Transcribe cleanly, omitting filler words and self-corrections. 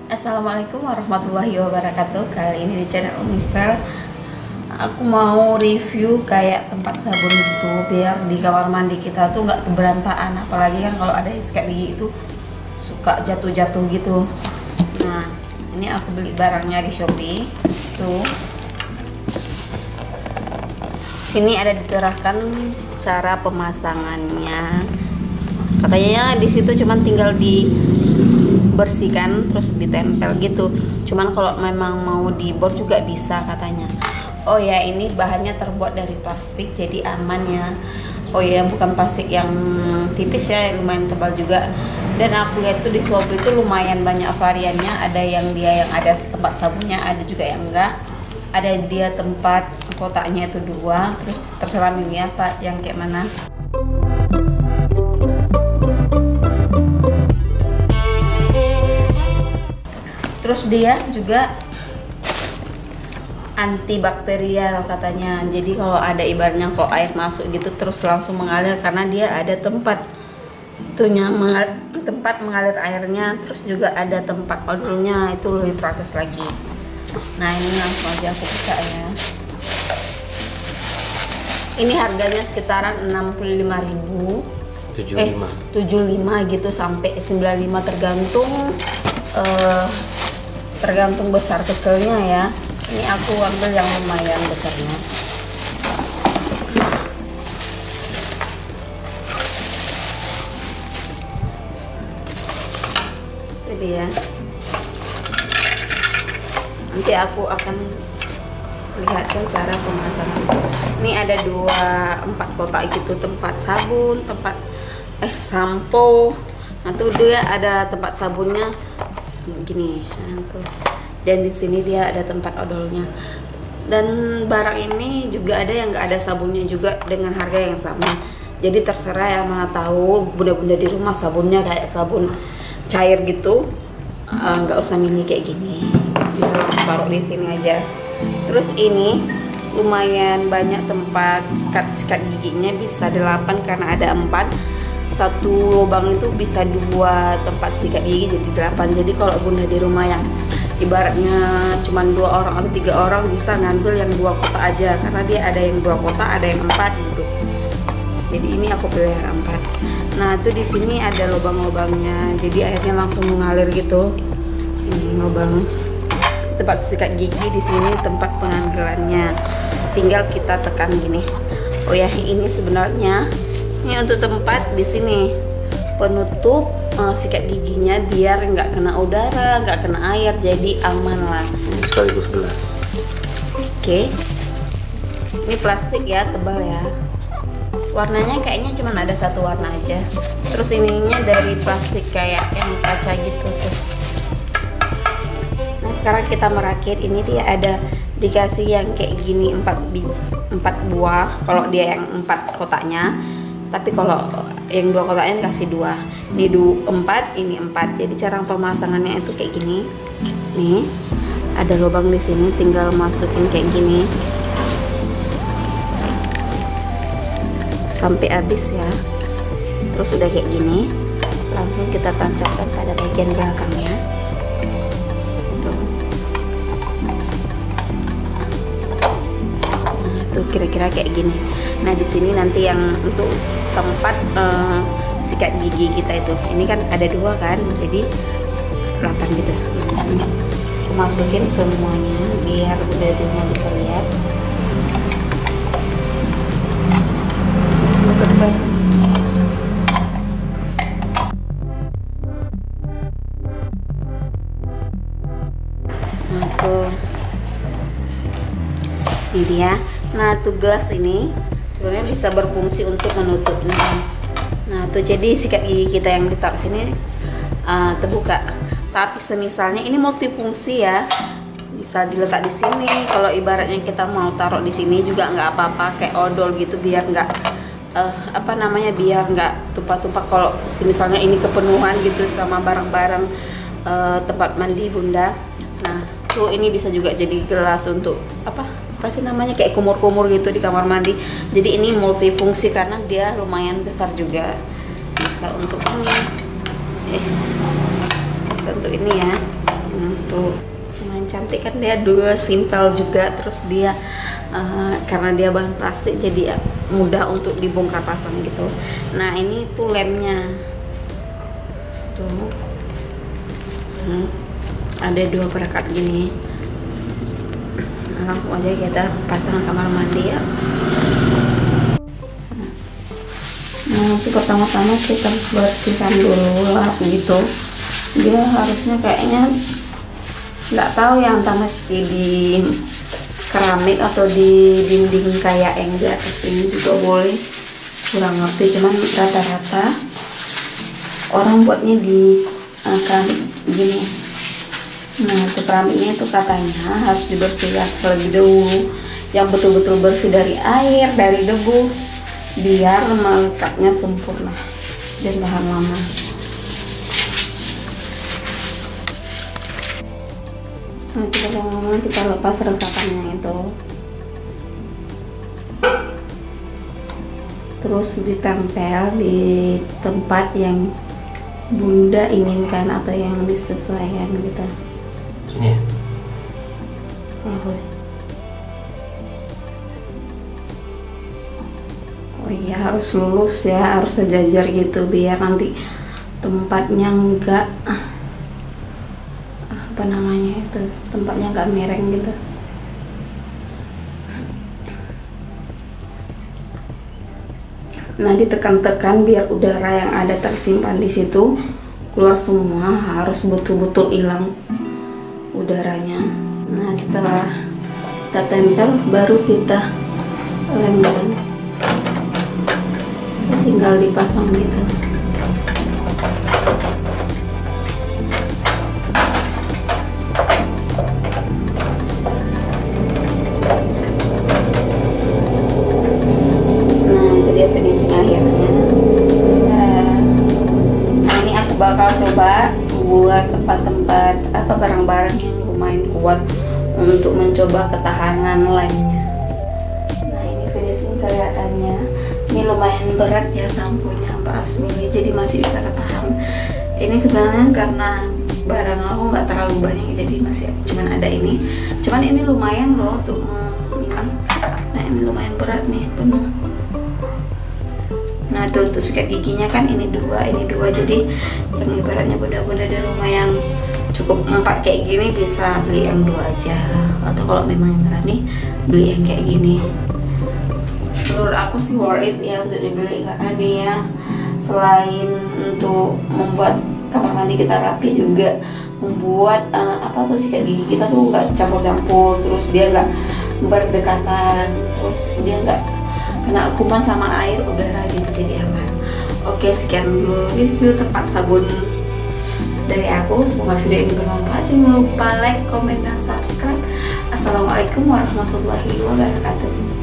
Assalamualaikum warahmatullahi wabarakatuh. Kali ini di channel Umi Style aku mau review kayak tempat sabun gitu, biar di kamar mandi kita tuh nggak keberantakan. Apalagi kan kalau ada sikat gigi itu suka jatuh-jatuh gitu. Nah, ini aku beli barangnya di Shopee. Tuh, sini ada diterahkan cara pemasangannya. Katanya di situ cuman tinggal dibersihkan terus ditempel gitu. Cuman kalau memang mau dibor juga bisa katanya. Oh ya, ini bahannya terbuat dari plastik jadi aman ya. Oh ya, bukan plastik yang tipis ya, lumayan tebal juga. Dan aku lihat tuh di Shopee itu lumayan banyak variannya. Ada yang dia yang ada tempat sabunnya, ada juga yang enggak. Ada dia tempat kotaknya itu 2. Terus terserah milih apa, yang kayak mana. Terus dia juga antibakterial katanya. Jadi kalau ada ibaratnya kalau air masuk gitu terus langsung mengalir, karena dia ada tempat itunya tempat mengalir airnya, terus juga ada tempat odolnya, itu lebih praktis lagi. Nah, ini langsung aja aku buka ya. Ini harganya sekitaran 65.000. 75 gitu sampai 95 tergantung besar kecilnya ya. Ini aku ambil yang lumayan besarnya. Jadi ya, nanti aku akan lihatkan cara pemasangan. Ini ada 4 kotak gitu, tempat sabun, tempat sampo. Nah tuh dia ada tempat sabunnya gini. Nah, tuh. Dan di sini dia ada tempat odolnya. Dan barang ini juga ada yang nggak ada sabunnya juga dengan harga yang sama. Jadi terserah yang mana tahu bunda-bunda di rumah sabunnya kayak sabun cair gitu, nggak usah milih kayak gini, bisa langsung taruh di sini aja. Terus ini lumayan banyak tempat sikat giginya, bisa 8 karena ada 4. Satu lubang itu bisa 2 tempat sikat gigi jadi 8. Jadi kalau bunda di rumah yang ibaratnya cuma 2 orang atau 3 orang bisa ngambil yang 2 kotak aja, karena dia ada yang 2 kotak, ada yang 4 gitu. Jadi ini aku pilih yang 4. Nah itu di sini ada lubang-lubangnya, jadi airnya langsung mengalir gitu. Ini lubang tempat sikat gigi, di sini tempat pengambilannya. Tinggal kita tekan gini. Oh ya, ini sebenarnya ini untuk tempat di sini penutup sikat giginya biar nggak kena udara, nggak kena air, jadi aman lah. Sekaligus gelas. Oke. Ini plastik ya, tebal ya. Warnanya kayaknya cuma ada 1 warna aja. Terus ininya dari plastik kayak yang kaca gitu tuh. Nah sekarang kita merakit. Ini dia ada dikasih yang kayak gini 4 buah. Kalau dia yang 4 kotaknya. Tapi kalau yang 2 kotaknya kasih 2. Ini 4, ini 4. Jadi cara pemasangannya itu kayak gini. Nih, ada lubang di sini, tinggal masukin kayak gini sampai habis ya. Terus udah kayak gini, langsung kita tancapkan pada bagian belakangnya. Tuh. Nah, tuh kira-kira kayak gini. Nah di sini nanti yang untuk tempat sikat gigi kita itu, ini kan ada 2 kan, jadi 8 gitu. Aku masukin semuanya biar udah bisa lihat. Nah tuh, ini dia. Nah tugas ini sebenarnya bisa berfungsi untuk menutup nih. Nah tuh, jadi sikat gigi kita yang ditaruh sini terbuka. Tapi semisalnya ini multifungsi ya, bisa diletak di sini. Kalau ibaratnya kita mau taruh di sini juga nggak apa-apa, kayak odol gitu, biar nggak biar nggak tumpah-tumpah. Kalau misalnya ini kepenuhan gitu sama barang-barang tempat mandi bunda. Nah tuh, ini bisa juga jadi gelas untuk apa sih namanya, kayak kumur-kumur gitu di kamar mandi. Jadi ini multifungsi karena dia lumayan besar juga, bisa untuk ini bisa untuk ini ya. Tuh lumayan cantik kan, dia dua simpel juga, terus dia karena dia bahan plastik jadi mudah untuk dibongkar pasang gitu. Nah ini tuh lemnya tuh, ada dua perekat gini. Nah, langsung aja kita pasang kamar mandi ya. Nah itu pertama-tama kita bersihkan dulu lap gitu. Dia harusnya kayaknya nggak tahu ya, entah mesti di keramik atau di dinding kayak yang di atas ini juga boleh, kurang ngerti, cuman rata-rata orang buatnya di keramik gini. Nah itu keramiknya itu katanya harus dibersihkan terlebih dahulu, yang betul-betul bersih dari air, dari debu, biar melekatnya sempurna dan tahan lama. Nah kita lepas rengkapannya itu, terus ditempel di tempat yang bunda inginkan atau yang disesuaikan gitu. Sini ya? Boleh. Oh iya harus lurus ya, harus sejajar gitu biar nanti tempatnya enggak apa namanya itu, tempatnya enggak miring gitu. Nah ditekan-tekan biar udara yang ada tersimpan di situ keluar semua, harus betul-betul hilang udaranya. Nah setelah kita tempel baru kita lemkan, tinggal dipasang gitu. Nah itu dia finishing akhirnya. Nah ini aku bakal coba buat tempat-tempat apa, barang-barang yang lumayan kuat untuk mencoba ketahanan lainnya. Nah ini finishing kelihatannya. Ini lumayan berat ya, sampunya 400 ml, jadi masih bisa ketahan. Ini sebenarnya karena barang aku nggak terlalu banyak, jadi masih cuman ada ini. Cuman ini lumayan loh untuk ini. Nah ini lumayan berat nih, penuh. Nah itu untuk sikat giginya kan ini dua, jadi yang ibaratnya bunda-bunda di rumah yang cukup 4 kayak gini bisa beli yang 2 aja, atau kalau memang yang berani beli yang kayak gini. Menurut aku sih worth it ya untuk dibeli, karena dia selain untuk membuat kamar mandi kita rapi, juga membuat apa tuh sikat gigi kita tuh nggak campur-campur, terus dia nggak berdekatan, terus dia nggak kena kuman sama air udara gitu, jadi aman. Oke sekian dulu review tempat sabun dari aku, semoga video ini bermanfaat. Jangan lupa like, comment, dan subscribe. Assalamualaikum warahmatullahi wabarakatuh.